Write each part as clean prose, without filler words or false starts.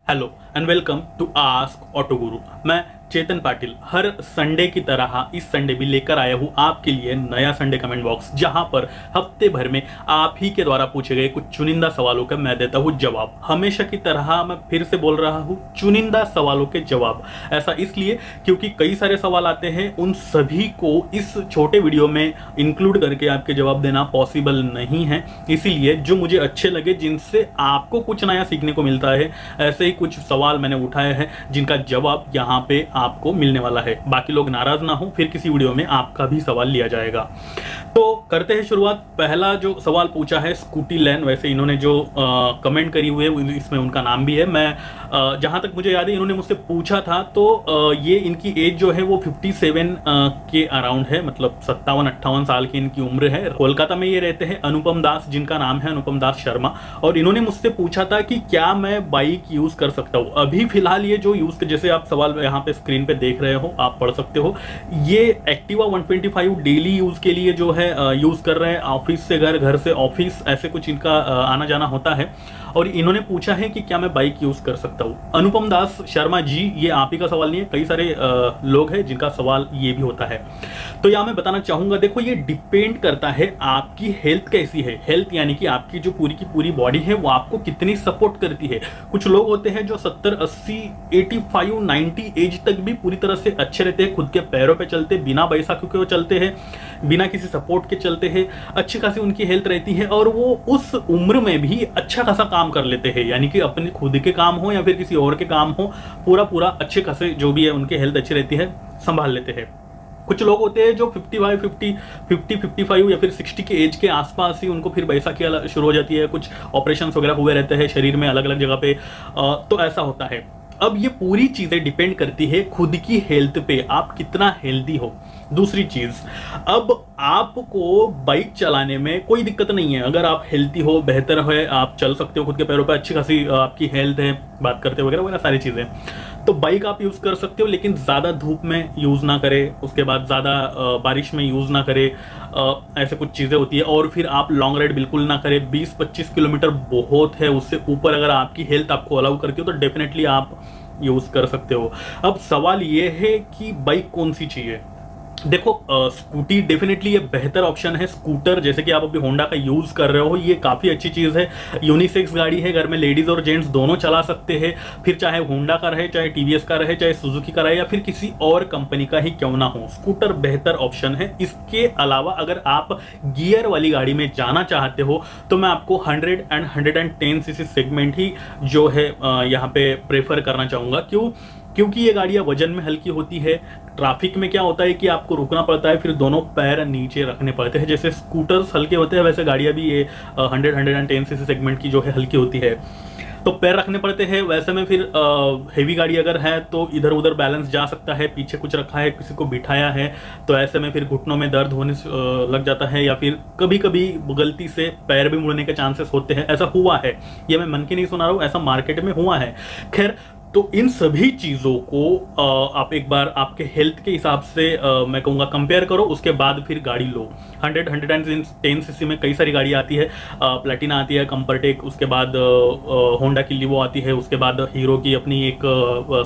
Hello and welcome to Ask Auto Guru. मैं चेतन पाटिल हर Sunday की तरह इस संडे भी लेकर आया हूँ आपके लिए नया संडे कमेंट बॉक्स, जहां पर हफ्ते भर में आप ही के द्वारा पूछे गए कुछ चुनिंदा सवालों का मैं देता हूँ जवाब। हमेशा की तरह मैं फिर से बोल रहा हूँ, चुनिंदा सवालों के जवाब। ऐसा इसलिए क्योंकि कई सारे सवाल आते हैं, उन सभी को इस छोटे वीडियो में इंक्लूड करके आपके जवाब देना पॉसिबल नहीं है। इसीलिए जो मुझे अच्छे लगे, जिनसे आपको कुछ नया सीखने को मिलता है, ऐसे ही कुछ सवाल मैंने उठाए हैं जिनका जवाब यहाँ पे आपको मिलने वाला है। बाकी लोग नाराज ना हो, फिर किसी वीडियो में आपका भी सवाल लिया जाएगा। तो करते हैं शुरुआत। पहला जो सवाल पूछा है स्कूटी लैन, वैसे इन्होंने जो कमेंट करी हुई है इसमें उनका नाम भी है। मैं जहां तक मुझे याद है इन्होंने मुझसे पूछा था, तो ये इनकी एज जो है वो 57 के अराउंड है, मतलब 57-58 साल की इनकी उम्र है। कोलकाता में ये रहते हैं। अनुपम दास, जिनका नाम है अनुपम दास शर्मा। और इन्होंने मुझसे पूछा था कि क्या मैं बाइक यूज कर सकता हूँ। अभी फिलहाल ये जो यूज, जैसे आप सवाल यहाँ पे स्क्रीन पे देख रहे हो, आप पढ़ सकते हो, ये एक्टिवा 125 डेली यूज के लिए जो है यूज कर रहे हैं। ऑफिस से घर, घर से ऑफिस, ऐसे कुछ इनका आना जाना होता है। और इन्होंने पूछा है कि क्या मैं बाइक यूज कर सकता हूं। अनुपम दास शर्मा जी, ये आप ही का सवाल नहीं है, कई सारे लोग हैं जिनका सवाल ये भी होता है। तो यहां मैं बताना चाहूंगा, देखो ये डिपेंड करता है आपकी हेल्थ कैसी है। हेल्थ यानी कि आपकी जो पूरी की पूरी बॉडी है वो आपको कितनी सपोर्ट करती है। कुछ लोग होते हैं जो 70, 80, 85, 90 एज तक भी पूरी तरह से अच्छे रहते हैं, खुद के पैरों पे चलते, बिना बैसाखी के वो चलते हैं, बिना किसी सपोर्ट के चलते हैं, अच्छी खासी उनकी हेल्थ रहती है, और वो उस उम्र में भी अच्छा खासा काम कर लेते हैं। यानी कि अपने खुद के काम हो या फिर किसी और के काम हो, पूरा पूरा अच्छे खासे जो भी है उनकी हेल्थ अच्छी रहती है, संभाल लेते हैं। कुछ लोग होते हैं जो 55 या फिर 60 के एज के आसपास ही उनको फिर बैसाखी शुरू हो जाती है, कुछ ऑपरेशंस वगैरह हुए रहते हैं शरीर में अलग अलग जगह पे, तो ऐसा होता है। अब ये पूरी चीजें डिपेंड करती है खुद की हेल्थ पे, आप कितना हेल्दी हो। दूसरी चीज, अब आपको बाइक चलाने में कोई दिक्कत नहीं है। अगर आप हेल्दी हो, बेहतर है, आप चल सकते हो खुद के पैरों पे, अच्छी खासी आपकी हेल्थ है, बात करते वगैरह वगैरह सारी चीजें, तो बाइक आप यूज कर सकते हो। लेकिन ज्यादा धूप में यूज ना करें, उसके बाद ज्यादा बारिश में यूज ना करें, ऐसे कुछ चीजें होती है। और फिर आप लॉन्ग राइड बिल्कुल ना करें। 20-25 किलोमीटर बहुत है, उससे ऊपर अगर आपकी हेल्थ आपको अलाउ करती हो तो डेफिनेटली आप यूज कर सकते हो। अब सवाल ये है कि बाइक कौन सी चाहिए। देखो, स्कूटी डेफिनेटली ये बेहतर ऑप्शन है। स्कूटर जैसे कि आप अभी होंडा का यूज कर रहे हो, ये काफी अच्छी चीज है। यूनिसेक्स गाड़ी है, घर में लेडीज और जेंट्स दोनों चला सकते हैं। फिर चाहे होंडा का रहे, चाहे टीवीएस का रहे, चाहे सुजुकी का रहे, या फिर किसी और कंपनी का ही क्यों ना हो, स्कूटर बेहतर ऑप्शन है। इसके अलावा अगर आप गियर वाली गाड़ी में जाना चाहते हो तो मैं आपको 100 एंड 110 सीसी सेगमेंट ही जो है यहाँ पे प्रेफर करना चाहूंगा। क्योंकि ये गाड़ियां वजन में हल्की होती है। ट्रैफिक में क्या होता है कि आपको रुकना पड़ता है, फिर दोनों पैर नीचे रखने पड़ते हैं। जैसे स्कूटर्स हल्के होते हैं, वैसे गाड़ियां भी ये 100-110 सीसी सेगमेंट की जो है हल्की होती है, तो पैर रखने पड़ते हैं। वैसे में फिर हेवी गाड़ी अगर है तो इधर उधर बैलेंस जा सकता है, पीछे कुछ रखा है, किसी को बिठाया है, तो ऐसे में फिर घुटनों में दर्द होने लग जाता है, या फिर कभी कभी गलती से पैर भी मुड़ने के चांसेस होते हैं। ऐसा हुआ है, ये मैं मन की नहीं सुना रहा हूँ, ऐसा मार्केट में हुआ है। खैर, तो इन सभी चीज़ों को आप एक बार आपके हेल्थ के हिसाब से मैं कहूँगा कंपेयर करो, उसके बाद फिर गाड़ी लो। 100-110 सीसी में कई सारी गाड़ी आती है। प्लेटिना आती है, कंफर्टेक, उसके बाद होंडा की लिवो आती है, उसके बाद हीरो की अपनी एक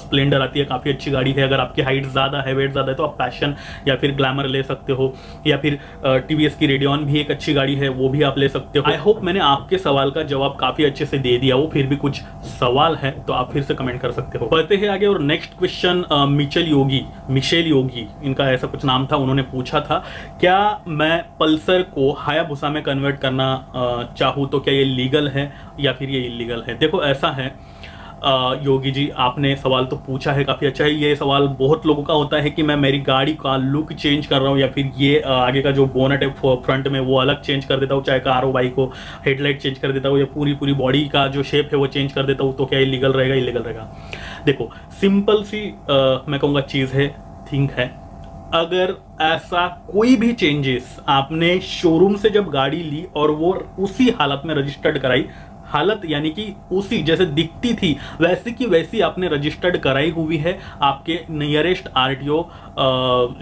स्प्लेंडर आती है, काफ़ी अच्छी गाड़ी है। अगर आपकी हाइट ज़्यादा है, वेट ज़्यादा है, तो आप पैशन या फिर ग्लैमर ले सकते हो, या फिर टीवीएस की रेडियन भी एक अच्छी गाड़ी है, वो भी आप ले सकते हो। आई होप मैंने आपके सवाल का जवाब काफ़ी अच्छे से दे दिया। वो फिर भी कुछ सवाल है तो आप फिर से कमेंट कर सकते हो। बढ़ते हैं आगे। और नेक्स्ट क्वेश्चन मिशेल योगी, इनका ऐसा कुछ नाम था, उन्होंने पूछा था, क्या मैं पल्सर को हायाबुसा में कन्वर्ट करना चाहूँ तो क्या ये लीगल है या फिर ये इलीगल है। देखो, ऐसा है योगी जी, आपने सवाल तो पूछा है, काफ़ी अच्छा है। ये सवाल बहुत लोगों का होता है कि मैं मेरी गाड़ी का लुक चेंज कर रहा हूँ, या फिर ये आगे का जो बोनट है फ्रंट में वो अलग चेंज कर देता हूँ, चाहे कार हो बाइक हो, हेडलाइट चेंज कर देता हूँ, या पूरी पूरी बॉडी का जो शेप है वो चेंज कर देता हूँ, तो क्या इलीगल रहेगा इलीगल रहेगा। देखो, सिंपल सी मैं कहूँगा चीज़ है, थिंक है, अगर ऐसा कोई भी चेंजेस आपने शोरूम से जब गाड़ी ली और वो उसी हालत में रजिस्टर्ड कराई, हालत यानी कि उसी जैसे दिखती थी वैसी की वैसी आपने रजिस्टर्ड कराई हुई है आपके नियरेस्ट आरटीओ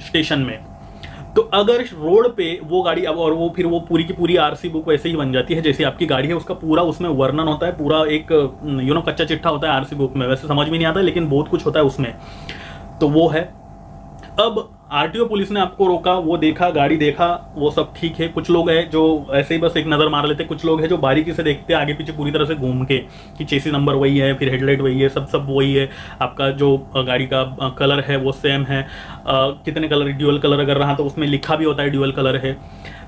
स्टेशन में, तो अगर रोड पे वो गाड़ी अब और वो फिर वो पूरी की पूरी आरसी बुक वैसे ही बन जाती है जैसे आपकी गाड़ी है, उसका पूरा उसमें वर्णन होता है, पूरा एक कच्चा चिट्ठा होता है आरसी बुक में, वैसे समझ में नहीं आता लेकिन बहुत कुछ होता है उसमें। तो वो है। अब आरटीओ पुलिस ने आपको रोका, वो देखा, गाड़ी देखा, वो सब ठीक है। कुछ लोग हैं जो ऐसे ही बस एक नज़र मार लेते, कुछ लोग हैं जो बारीकी से देखते हैं आगे पीछे पूरी तरह से घूम के कि चेसी नंबर वही है, फिर हेडलाइट वही है, सब वही है, आपका जो गाड़ी का कलर है वो सेम है, कितने कलर, ड्यूअल कलर अगर रहा तो उसमें लिखा भी होता है ड्यूअल कलर है।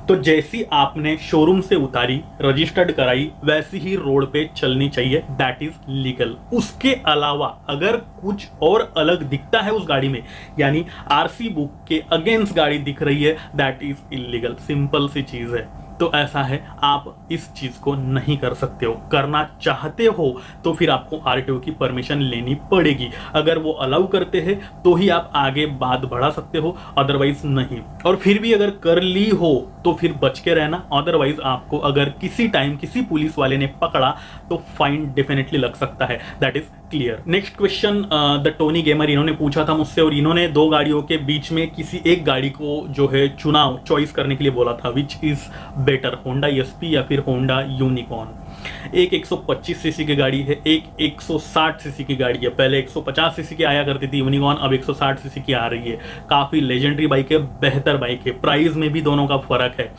तो जैसी आपने शोरूम से उतारी, रजिस्टर्ड कराई, वैसी ही रोड पे चलनी चाहिए, दैट इज लीगल। उसके अलावा अगर कुछ और अलग दिखता है उस गाड़ी में, यानी आरसी बुक के अगेंस्ट गाड़ी दिख रही है, दैट इज इलीगल। सिंपल सी चीज है। तो ऐसा है, आप इस चीज को नहीं कर सकते हो। करना चाहते हो तो फिर आपको आरटीओ की परमिशन लेनी पड़ेगी। अगर वो अलाउ करते हैं तो ही आप आगे बात बढ़ा सकते हो, अदरवाइज नहीं। और फिर भी अगर कर ली हो तो फिर बच के रहना, अदरवाइज आपको अगर किसी टाइम किसी पुलिस वाले ने पकड़ा तो फाइन डेफिनेटली लग सकता है, that is clear. Next question the Tony gamer, इन्होंने पूछा था मुझसे और इन्होंने दो गाड़ियों के बीच में किसी एक गाड़ी को जो है चुनाव चॉइस करने के लिए बोला था, which is better, Honda SP या फिर होंडा यूनिकॉर्न। एक 125 सीसी की गाड़ी है, एक 160 सीसी की गाड़ी है। पहले 150 सीसी की आया करती थी यूनिकॉर्न, अब 160 सीसी की आ रही है। काफी लेजेंडरी बाइक है, बेहतर बाइक है। प्राइस में भी दोनों का फर्क है।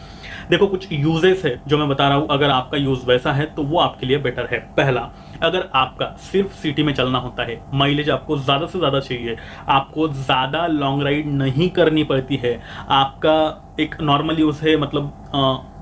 देखो कुछ यूजेस है जो मैं बता रहा हूं, अगर आपका यूज वैसा है तो वो आपके लिए बेटर है। पहला, अगर आपका सिर्फ सिटी में चलना होता है, माइलेज आपको ज्यादा से ज्यादा चाहिए, आपको ज्यादा लॉन्ग राइड नहीं करनी पड़ती है, आपका एक नॉर्मल यूज है, मतलब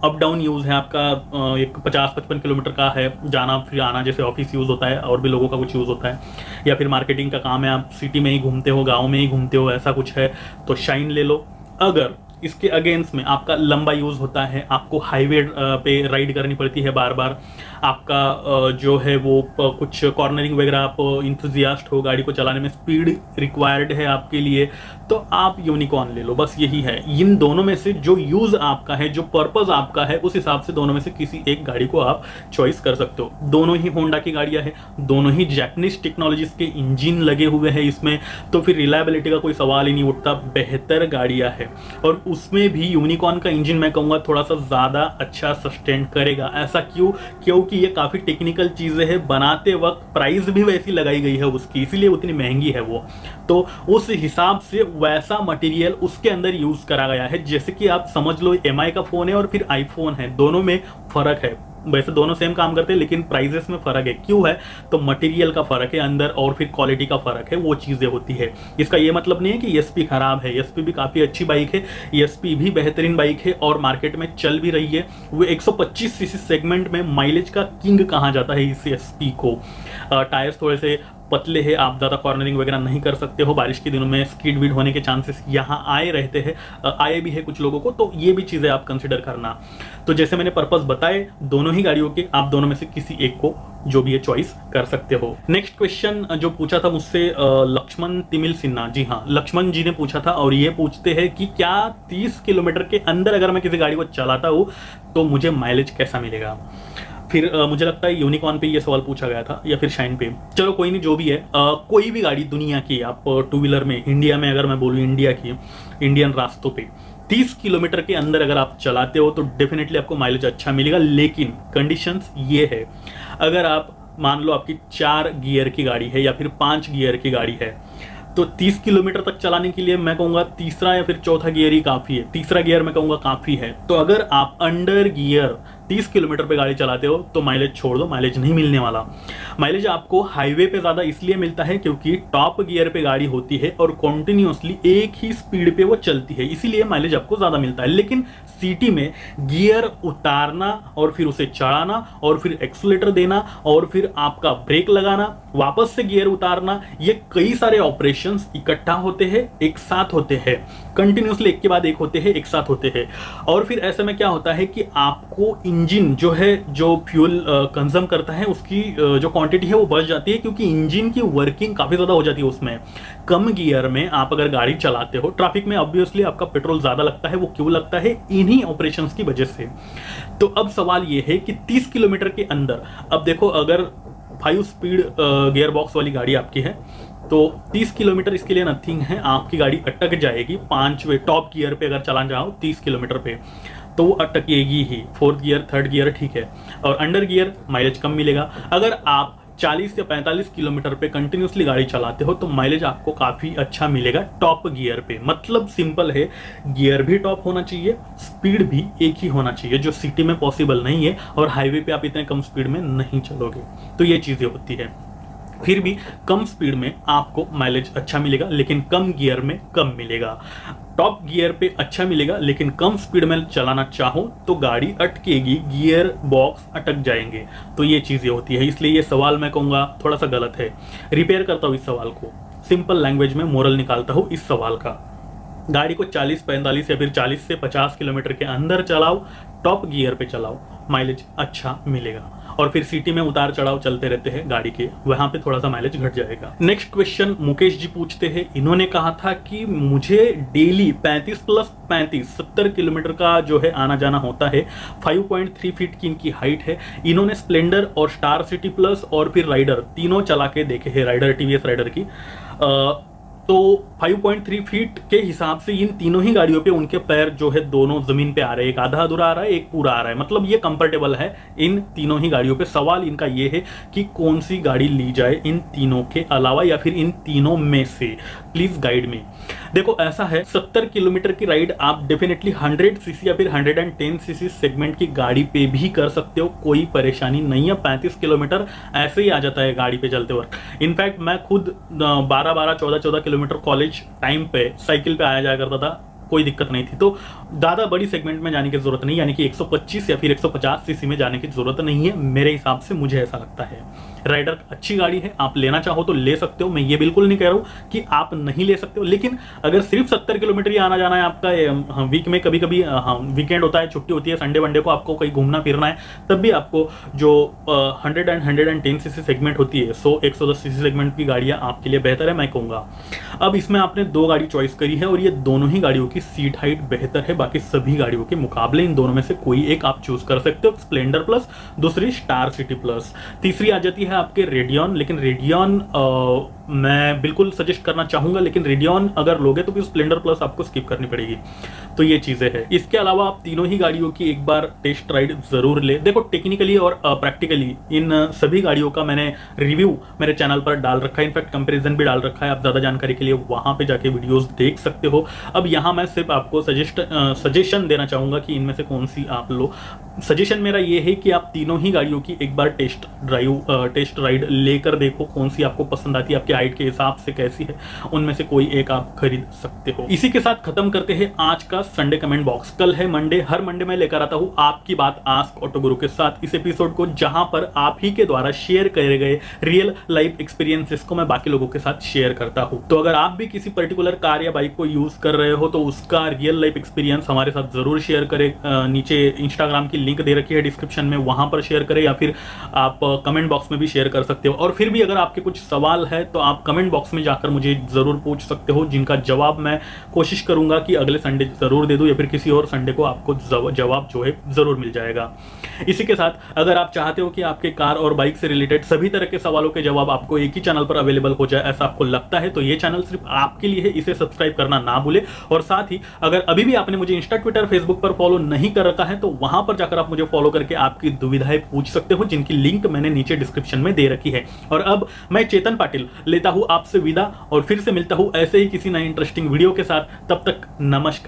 अप डाउन यूज है आपका, एक 50-55 किलोमीटर का है जाना फिर आना, जैसे ऑफिस यूज होता है और भी लोगों का कुछ यूज होता है, या फिर मार्केटिंग का काम है, आप सिटी में ही घूमते हो, गाँव में ही घूमते हो, ऐसा कुछ है तो शाइन ले लो। अगर इसके अगेंस्ट में आपका लंबा यूज होता है, आपको हाईवे पे राइड करनी पड़ती है बार बार, आपका जो है वो कुछ कॉर्नरिंग वगैरह, आप इंथुजियास्ट हो, गाड़ी को चलाने में स्पीड रिक्वायर्ड है आपके लिए, तो आप यूनिकॉर्न ले लो। बस यही है। इन दोनों में से जो यूज आपका है, जो पर्पज आपका है, उस हिसाब से दोनों में से किसी एक गाड़ी को आप चॉइस कर सकते हो। दोनों ही होंडा की गाड़ियां हैं, दोनों ही जैपनीज टेक्नोलॉजीज के इंजन लगे हुए हैं इसमें, तो फिर रिलायबिलिटी का कोई सवाल ही नहीं उठता। बेहतर गाड़ियां हैं और उसमें भी यूनिकॉर्न का इंजन मैं कहूँगा थोड़ा सा ज़्यादा अच्छा सस्टेन करेगा। ऐसा क्यों? क्योंकि ये काफ़ी टेक्निकल चीज़ें हैं, बनाते वक्त प्राइस भी वैसी लगाई गई है उसकी, इसीलिए उतनी महंगी है वो। तो उस हिसाब से वैसा मटेरियल उसके अंदर यूज़ करा गया है। जैसे कि आप समझ लो एमआई का फ़ोन है और फिर आईफोन है, दोनों में फ़र्क है। वैसे दोनों सेम काम करते हैं लेकिन प्राइजेस में फर्क है। क्यों है? तो मटेरियल का फर्क है अंदर और फिर क्वालिटी का फर्क है, वो चीजें होती है। इसका ये मतलब नहीं है कि एसपी खराब है, एसपी भी काफी अच्छी बाइक है, एसपी भी बेहतरीन बाइक है और मार्केट में चल भी रही है। वो 125 सीसी सेगमेंट में माइलेज का किंग कहा जाता है इस एसपी को। टायर्स थोड़े से पतले है, आप ज़्यादा कॉर्नरिंग वगैरह नहीं कर सकते हो। बारिश के दिनों में स्कीड वीड होने के चांसेस यहाँ आए रहते हैं, आए भी है कुछ लोगों को, तो ये भी चीज़ें आप कंसिडर करना। तो जैसे मैंने पर्पस बताए दोनों ही गाड़ियों के, आप दोनों में से किसी एक को जो भी है चॉइस कर सकते हो। नेक्स्ट क्वेश्चन जो पूछा था मुझसे लक्ष्मण तिमिल सिन्हा, जी हाँ लक्ष्मण जी ने पूछा था और ये पूछते हैं कि क्या 30 किलोमीटर के अंदर अगर मैं किसी गाड़ी को चलाता हूँ तो मुझे माइलेज कैसा मिलेगा। फिर मुझे लगता है यूनिकॉर्न पे ये सवाल पूछा गया था या फिर शाइन पे, चलो कोई नहीं, जो भी है कोई भी गाड़ी दुनिया की, आप टू व्हीलर में, इंडिया में अगर मैं बोलूँ इंडिया की, इंडियन रास्तों पे 30 किलोमीटर के अंदर अगर आप चलाते हो तो डेफिनेटली आपको माइलेज अच्छा मिलेगा। लेकिन कंडीशंस ये है, अगर आप मान लो आपकी 4 गियर की गाड़ी है या फिर 5 गियर की गाड़ी है तो 30 किलोमीटर तक चलाने के लिए मैं कहूँगा तीसरा या फिर चौथा गियर ही काफ़ी है। तीसरा गियर मैं कहूँगा काफ़ी है। तो अगर आप अंडर गियर 30 किलोमीटर पे गाड़ी चलाते हो तो माइलेज छोड़ दो, माइलेज नहीं मिलने वाला। माइलेज आपको हाईवे पे ज़्यादा इसलिए मिलता है क्योंकि टॉप गियर पे गाड़ी होती है और कॉन्टिन्यूसली एक ही स्पीड पे वो चलती है, इसीलिए माइलेज आपको ज़्यादा मिलता है। लेकिन सिटी में गियर उतारना और फिर उसे चढ़ाना और फिर एक्सीलरेटर देना और फिर आपका ब्रेक लगाना, वापस से गियर उतारना, ये कई सारे ऑपरेशंस इकट्ठा होते हैं, एक साथ होते हैं, कंटिन्यूसली एक के बाद एक होते हैं, एक साथ होते हैं। और फिर ऐसे में क्या होता है कि आपको इंजन जो है, जो फ्यूल कंज्यूम करता है, उसकी जो क्वांटिटी है वो बढ़ जाती है क्योंकि इंजन की वर्किंग काफ़ी ज़्यादा हो जाती है उसमें। कम गियर में आप अगर गाड़ी चलाते हो, ट्रैफिक में ऑब्वियसली आपका पेट्रोल ज़्यादा लगता है। वो क्यों लगता है? इन्हीं ऑपरेशंस की वजह से। तो अब सवाल ये है कि 30 किलोमीटर के अंदर, अब देखो अगर 5 स्पीड गियर बॉक्स वाली गाड़ी आपकी है, तो 30 किलोमीटर इसके लिए नथिंग है, आपकी गाड़ी अटक जाएगी 5वें टॉप गियर पे अगर चलाना चाहो 30 किलोमीटर पे तो वो अटकेगी ही। 4th गियर 3rd गियर ठीक है, और अंडर गियर माइलेज कम मिलेगा। अगर आप 40 या 45 किलोमीटर पे कंटिन्यूसली गाड़ी चलाते हो तो माइलेज आपको काफ़ी अच्छा मिलेगा टॉप गियर पे। मतलब सिंपल है, गियर भी टॉप होना चाहिए, स्पीड भी एक ही होना चाहिए, जो सिटी में पॉसिबल नहीं है और हाईवे पे आप इतने कम स्पीड में नहीं चलोगे। तो ये चीज़ें होती है। फिर भी कम स्पीड में आपको माइलेज अच्छा मिलेगा, लेकिन कम गियर में कम मिलेगा। टॉप गियर पे अच्छा मिलेगा, लेकिन कम स्पीड में चलाना चाहो तो गाड़ी अटकेगी, गियर बॉक्स अटक जाएंगे। तो ये चीज़ें होती है, इसलिए ये सवाल मैं कहूँगा थोड़ा सा गलत है। रिपेयर करता हूँ इस सवाल को, सिंपल लैंग्वेज में मोरल निकालता हूँ इस सवाल का। गाड़ी को 40-45 या फिर 40 से 50 किलोमीटर के अंदर चलाओ, टॉप गियर पे चलाओ, माइलेज अच्छा मिलेगा। और फिर सिटी में उतार चढ़ाव चलते रहते हैं गाड़ी के, वहां पे थोड़ा सा माइलेज घट जाएगा। नेक्स्ट क्वेश्चन मुकेश जी पूछते हैं, इन्होंने कहा था कि मुझे डेली 35 + 35 70 किलोमीटर का जो है आना जाना होता है। 5.3 फीट की इनकी हाइट है। इन्होंने स्प्लेंडर और स्टार सिटी प्लस और फिर राइडर तीनों चला के देखे हैं, राइडर टीवीएस राइडर की। तो 5.3 फीट के हिसाब से इन तीनों ही गाड़ियों पे उनके पैर जो है दोनों जमीन पे आ रहे हैं, एक आधा अधूरा आ रहा है, एक पूरा आ रहा है। मतलब ये कंफर्टेबल है इन तीनों ही गाड़ियों पे। सवाल इनका ये है कि कौन सी गाड़ी ली जाए इन तीनों के अलावा या फिर इन तीनों में से, प्लीज गाइड में। देखो ऐसा है, 70 किलोमीटर की राइड आप डेफिनेटली 100 सीसी या फिर 110 सीसी सेगमेंट की गाड़ी पे भी कर सकते हो, कोई परेशानी नहीं है। 35 किलोमीटर ऐसे ही आ जाता है गाड़ी पे चलते वक्त। इनफैक्ट मैं खुद 12-12, 14-14 किलोमीटर कॉलेज टाइम पे साइकिल पे आया जाया करता था, कोई दिक्कत नहीं थी। तो ज़्यादा बड़ी सेगमेंट में जाने की जरूरत नहीं, यानी कि 125 या फिर 150 सीसी में जाने की जरूरत नहीं है मेरे हिसाब से, मुझे ऐसा लगता है। राइडर अच्छी गाड़ी है, आप लेना चाहो तो ले सकते हो, मैं ये बिल्कुल नहीं कह रहा हूँ कि आप नहीं ले सकते हो। लेकिन अगर सिर्फ 70 किलोमीटर ही आना जाना है आपका, वीक में कभी कभी वीकेंड होता है, छुट्टी होती है, संडे वनडे को आपको कहीं घूमना फिरना है, तब भी आपको जो 100 एंड 110 सीसी सेगमेंट होती है, 100-110 सीसी सेगमेंट की गाड़ियाँ आपके लिए बेहतर है, मैं कहूँगा। अब इसमें आपने 2 गाड़ी चॉइस करी है और ये दोनों ही गाड़ियों की सीट हाइट बेहतर है बाकी सभी गाड़ियों के मुकाबले। इन दोनों में से कोई एक आप चूज कर सकते हो, स्प्लेंडर प्लस, दूसरी स्टार सिटी प्लस, तीसरी आ जाती है आपके रेडियन। लेकिन रेडियन मैं बिल्कुल सजेस्ट करना चाहूंगा, लेकिन रेडियन अगर लोगे तो फिर स्प्लेंडर प्लस आपको स्किप करनी पड़ेगी। तो ये चीजें हैं। इसके अलावा आप तीनों ही गाड़ियों की एक बार टेस्ट राइड जरूर ले। देखो टेक्निकली और प्रैक्टिकली इन सभी गाड़ियों का मैंने रिव्यू मेरे चैनल पर डाल रखा है, इनफैक्ट कंपैरिजन भी डाल रखा है। आप ज्यादा जानकारी के लिए वहां पे जाके वीडियोस देख सकते हो। अब यहाँ मैं सिर्फ आपको सजेशन देना चाहूंगा कि इनमें से कौन सी आप लो। सजेशन मेरा ये है कि आप तीनों ही गाड़ियों की एक बार टेस्ट राइड लेकर देखो, कौन सी आपको पसंद आती है, आपके हाइट के हिसाब से कैसी है, उनमें से कोई एक आप खरीद सकते हो। इसी के साथ खत्म करते हैं आज का संडे कमेंट बॉक्स। कल है मंडे, हर मंडे मैं लेकर आता हूं आपकी बात आस्क ऑटो गुरु के साथ इस एपिसोड को, जहां पर आप ही के द्वारा शेयर करे गए रियल लाइफ एक्सपीरियंसेस को मैं बाकी लोगों के साथ शेयर करता हूं। तो अगर आप भी किसी पर्टिकुलर कार या बाइक को यूज कर रहे हो तो उसका रियल लाइफ एक्सपीरियंस हमारे साथ जरूर शेयर करें। नीचे इंस्टाग्राम की लिंक दे रखी है डिस्क्रिप्शन में, वहां पर शेयर करें या फिर आप कमेंट बॉक्स में भी शेयर कर सकते हो। और फिर भी अगर आपके कुछ सवाल है तो आप कमेंट बॉक्स में जाकर मुझे जरूर पूछ सकते हो, जिनका जवाब मैं कोशिश करूंगा कि अगले संडे जरूर दे दूं या फिर किसी और संडे को आपको जवाब जो है जरूर मिल जाएगा। इसी के साथ अगर आप चाहते हो कि आपके कार और बाइक से रिलेटेड सभी तरह के सवालों के जवाब आपको एक ही चैनल पर अवेलेबल हो जाए, ऐसा आपको लगता है तो ये चैनल सिर्फ आपके लिए है, इसे सब्सक्राइब करना ना भूले। और साथ ही अगर अभी भी आपने मुझे इंस्टा, ट्विटर, फेसबुक पर फॉलो नहीं कर रखा है तो वहां पर जाकर आप मुझे फॉलो करके आपकी दुविधाएं पूछ सकते हो, जिनकी लिंक मैंने नीचे डिस्क्रिप्शन में दे रखी है। और अब मैं चेतन पाटिल लेता हूं आपसे विदा और फिर से मिलता हूं ऐसे ही किसी नए इंटरेस्टिंग वीडियो के साथ। तब तक नमस्कार।